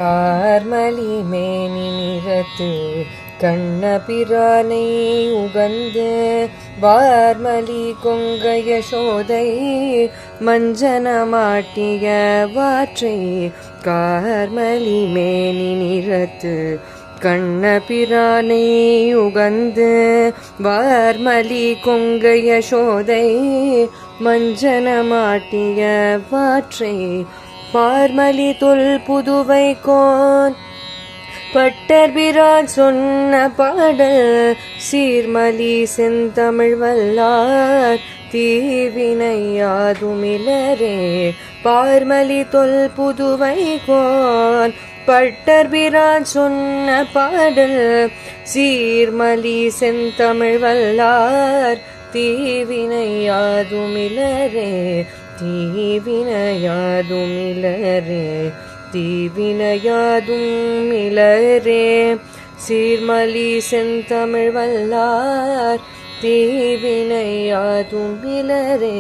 ஆர்மலி மேனி நிறத்து கண்ணபிரானை உகந்து வார்மலி கொங்க யசோதை மஞ்சன மாட்டிய வாற்றை கார்மலி மேனி நிறத்து கண்ணபிரானை உகந்து வார்மலி கொங்க யசோதை மஞ்சன மாட்டிய வாற்றை பார்மலி தொல் புதுவை கோன் பட்டர்பிரான் சொன்ன பாடல் சீர்மலி செந்தமிழ் வல்லார் தீவினையாதுமிலரே. பார்மலி தொல் புதுவை கோன் பட்டர்பிரான் சொன்ன பாடல் சீர்மலி செந்தமிழ் வல்லார் தீவினையாதுமிலரே. தீவினையாதுமிலரே தீவினையாதுமிலரே. சீர்மலி செந்தமிழ் வல்லார் தீவினையாதுமிலரே.